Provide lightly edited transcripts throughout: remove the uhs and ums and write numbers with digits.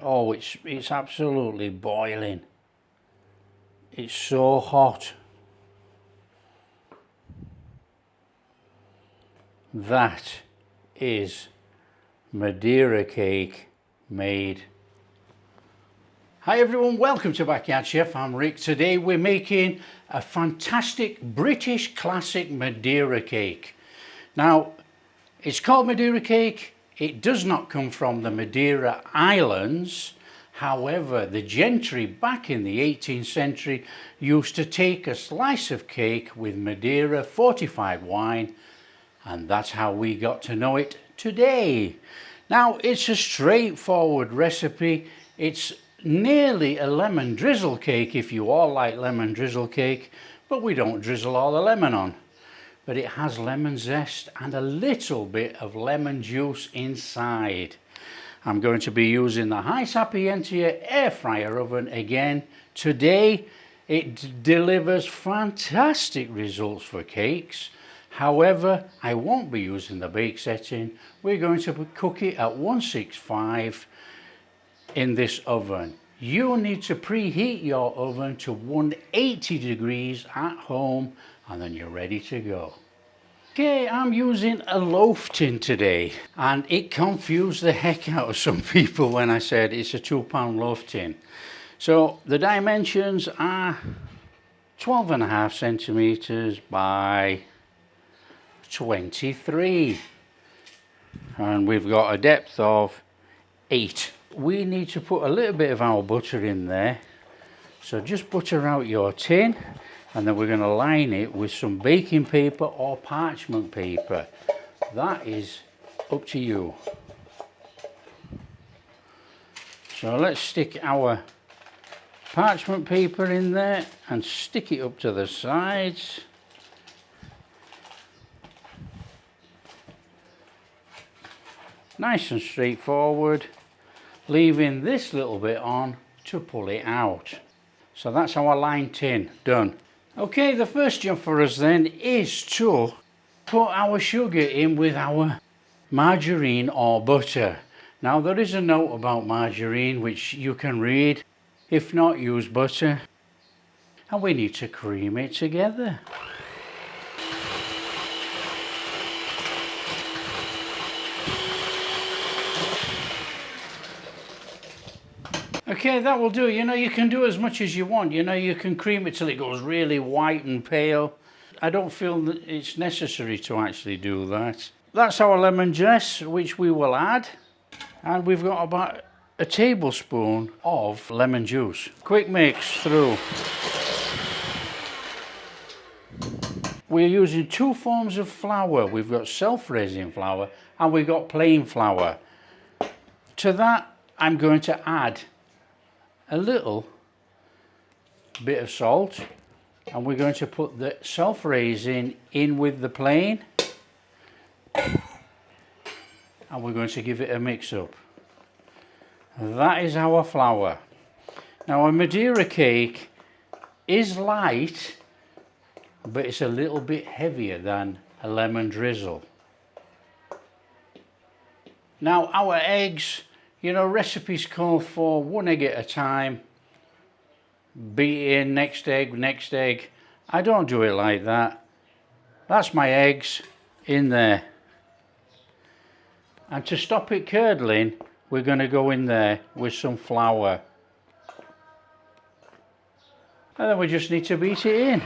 Oh, it's absolutely boiling. It's so hot. That is Madeira cake made. Hi everyone, welcome to Backyard Chef. I'm Rick. Today we're making a fantastic British classic Madeira cake. Now, it's called Madeira cake. It does not come from the Madeira Islands. However, the gentry back in the 18th century used to take a slice of cake with Madeira fortified wine, and that's how we got to know it today. Now, it's a straightforward recipe. It's nearly a lemon drizzle cake if you all like lemon drizzle cake, but we don't drizzle all the lemon on. But it has lemon zest and a little bit of lemon juice inside. I'm going to be using the high sapientia air fryer oven again today. It delivers fantastic results for cakes. However, I won't be using the bake setting. We're going to cook it at 165 in this oven. You need to preheat your oven to 180 degrees at home, and then you're ready to go. Okay, I'm using a loaf tin today, and it confused the heck out of some people when I said it's a 2-pound loaf tin. So the dimensions are 12.5 centimeters by 23, and we've got a depth of 8. We need to put a little bit of our butter in there, so just butter out your tin, and then we're going to line it with some baking paper or parchment paper. That is up to you. So let's stick our parchment paper in there and stick it up to the sides. Nice and straightforward, leaving this little bit on to pull it out. So that's our lined tin done. Okay, the first job for us then is to put our sugar in with our margarine or butter. Now there is a note about margarine which you can read. If not, use butter. And we need to cream it together. Okay, that will do. You know, you can do as much as you want. You know, you can cream it till it goes really white and pale. I don't feel that it's necessary to actually do that. That's our lemon zest, which we will add. And we've got about a tablespoon of lemon juice. Quick mix through. We're using 2 forms of flour. We've got self-raising flour and we've got plain flour. To that, I'm going to add a little bit of salt, and we're going to put the self-raising in with the plain, and we're going to give it a mix up. That is our flour. Now a Madeira cake is light, but it's a little bit heavier than a lemon drizzle. Now our eggs, you know, recipes call for 1 egg at a time. Beat in, next egg. I don't do it like that. That's my eggs in there. And to stop it curdling, we're going to go in there with some flour. And then we just need to beat it in.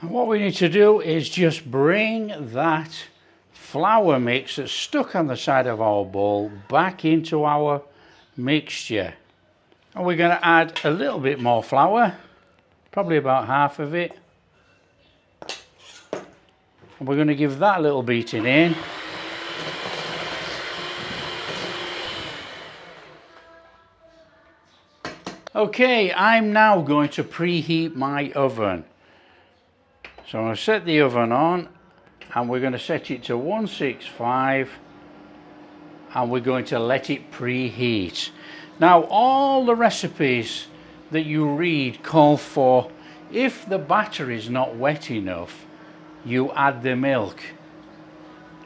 And what we need to do is just bring that flour mix that's stuck on the side of our bowl back into our mixture. And we're going to add a little bit more flour, probably about half of it. And we're going to give that a little beating in. Okay, I'm now going to preheat my oven. So I'm going to set the oven on, and we're going to set it to 165, and we're going to let it preheat. Now all the recipes that you read call for, if the batter is not wet enough, you add the milk.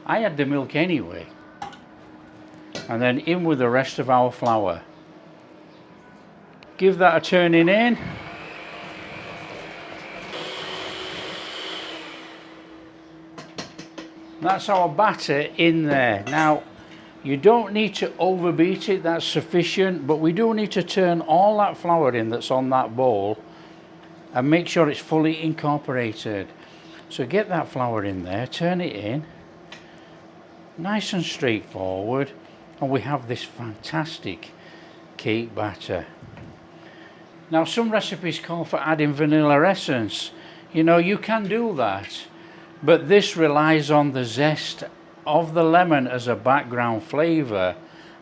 I add the milk anyway. And then in with the rest of our flour. Give that a turning in. That's our batter in there. Now, you don't need to overbeat it, that's sufficient, but we do need to turn all that flour in that's on that bowl and make sure it's fully incorporated. So get that flour in there, turn it in, nice and straightforward, and we have this fantastic cake batter. Now, some recipes call for adding vanilla essence. You know, you can do that, but this relies on the zest of the lemon as a background flavour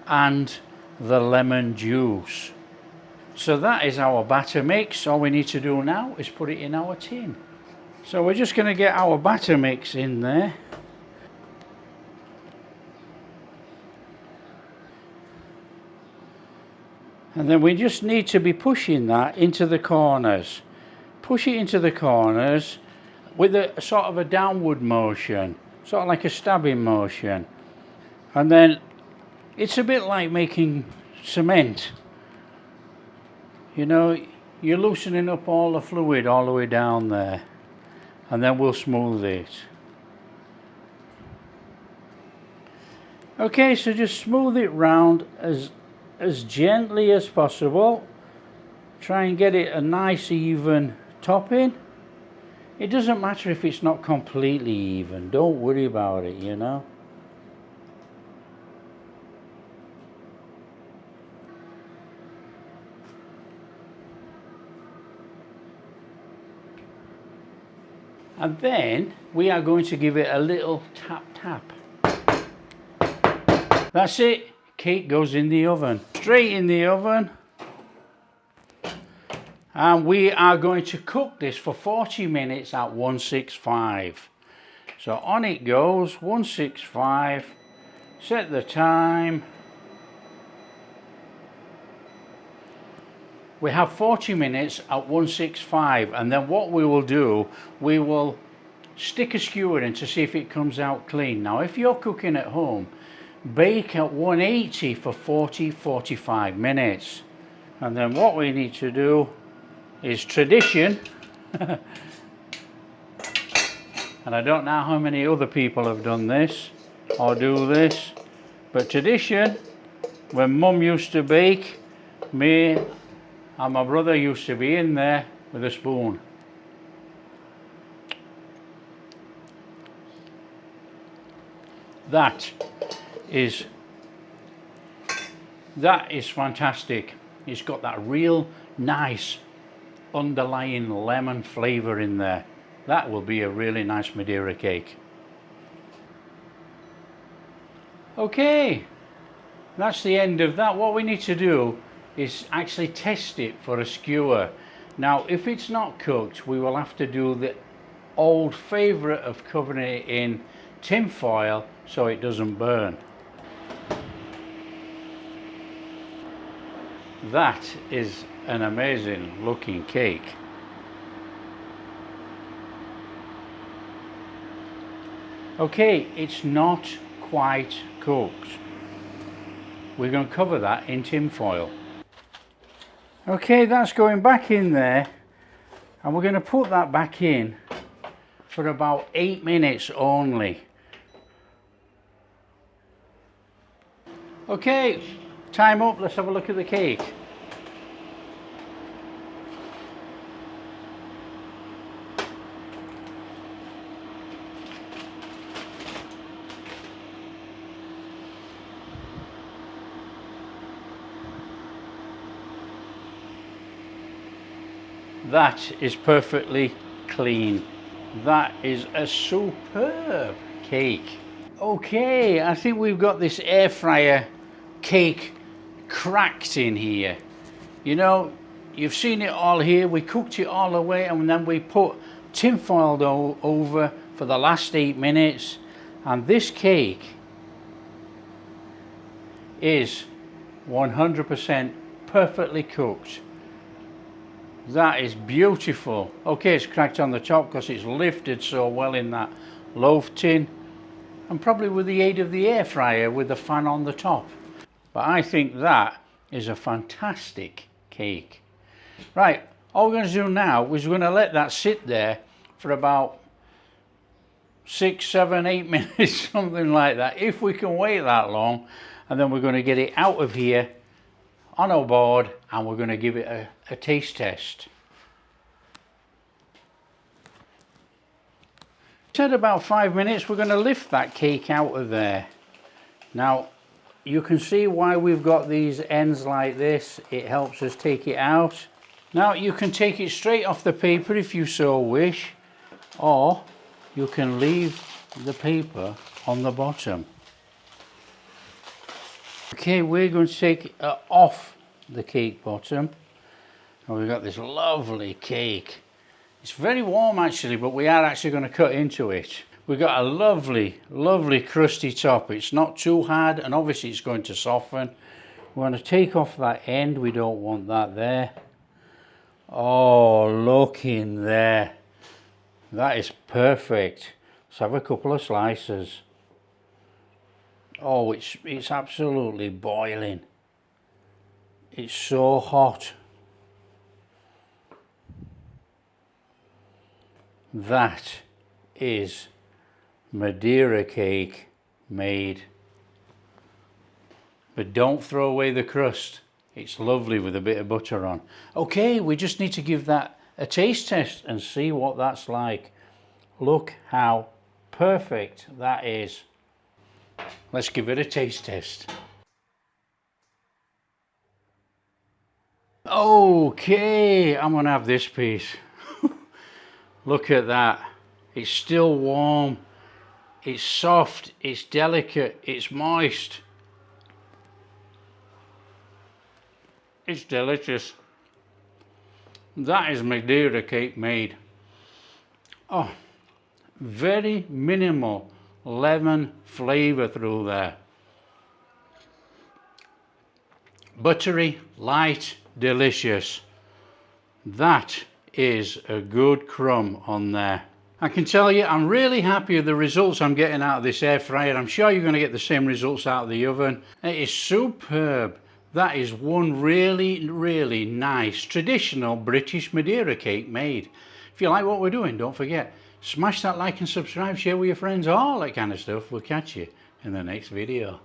and the lemon juice. So that is our batter mix. All we need to do now is put it in our tin. So we're just going to get our batter mix in there. And then we just need to be pushing that into the corners. Push it into the corners with a sort of a downward motion, sort of like a stabbing motion. And then it's a bit like making cement. You know, you're loosening up all the fluid all the way down there, and then we'll smooth it. Okay, so just smooth it round as gently as possible. Try and get it a nice even topping. It doesn't matter if it's not completely even, don't worry about it, you know. And then we are going to give it a little tap tap. That's it. Cake goes in the oven, straight in the oven. And we are going to cook this for 40 minutes at 165. So on it goes, 165. Set the time. We have 40 minutes at 165, and then what we will do, we will stick a skewer in to see if it comes out clean. Now, if you're cooking at home, bake at 180 for 40-45 minutes. And then what we need to do is tradition. And I don't know how many other people have done this or do this, but tradition, when Mum used to bake, me and my brother used to be in there with a spoon. That is fantastic. It's got that real nice underlying lemon flavour in there. That will be a really nice Madeira cake. Okay, that's the end of that. What we need to do is actually test it for a skewer. Now, if it's not cooked, we will have to do the old favourite of covering it in tin foil so it doesn't burn. That is an amazing looking cake. Okay, it's not quite cooked. We're going to cover that in tin foil. Okay, that's going back in there, and we're going to put that back in for about 8 minutes only. Okay, time up. Let's have a look at the cake. That is perfectly clean. That is a superb cake. Okay, I think we've got this air fryer cake cracked in here. You know, you've seen it all here. We cooked it all the way, and then we put tin foil over for the last 8 minutes, and this cake is 100% perfectly cooked. That is beautiful. Okay, it's cracked on the top because it's lifted so well in that loaf tin, and probably with the aid of the air fryer with the fan on the top. But I think that is a fantastic cake. Right, all we're going to do now is we're going to let that sit there for about 6, 7, 8 minutes, something like that, if we can wait that long, and then we're going to get it out of here on our board and we're going to give it a taste test. Said about 5 minutes, we're going to lift that cake out of there. Now you can see why we've got these ends like this. It helps us take it out. Now you can take it straight off the paper if you so wish, or you can leave the paper on the bottom. Okay, we're going to take off the cake bottom, and we've got this lovely cake. It's very warm actually, but we are actually going to cut into it. We've got a lovely, lovely crusty top. It's not too hard, and obviously it's going to soften. We're going to take off that end. We don't want that there. Oh, look in there. That is perfect. Let's have a couple of slices. Oh, it's absolutely boiling. It's so hot. That is Madeira cake made. But don't throw away the crust. It's lovely with a bit of butter on. Okay, we just need to give that a taste test and see what that's like. Look how perfect that is. Let's give it a taste test. Okay, I'm gonna have this piece. Look at that. It's still warm. It's soft. It's delicate. It's moist. It's delicious. That is Madeira cake made. Oh, very minimal lemon flavour through there. Buttery, light, delicious. That is a good crumb on there. I can tell you, I'm really happy with the results I'm getting out of this air fryer. I'm sure you're going to get the same results out of the oven. It is superb. That is one really, really nice traditional British Madeira cake made. If you like what we're doing, don't forget, smash that like and subscribe, share with your friends, all that kind of stuff. We'll catch you in the next video.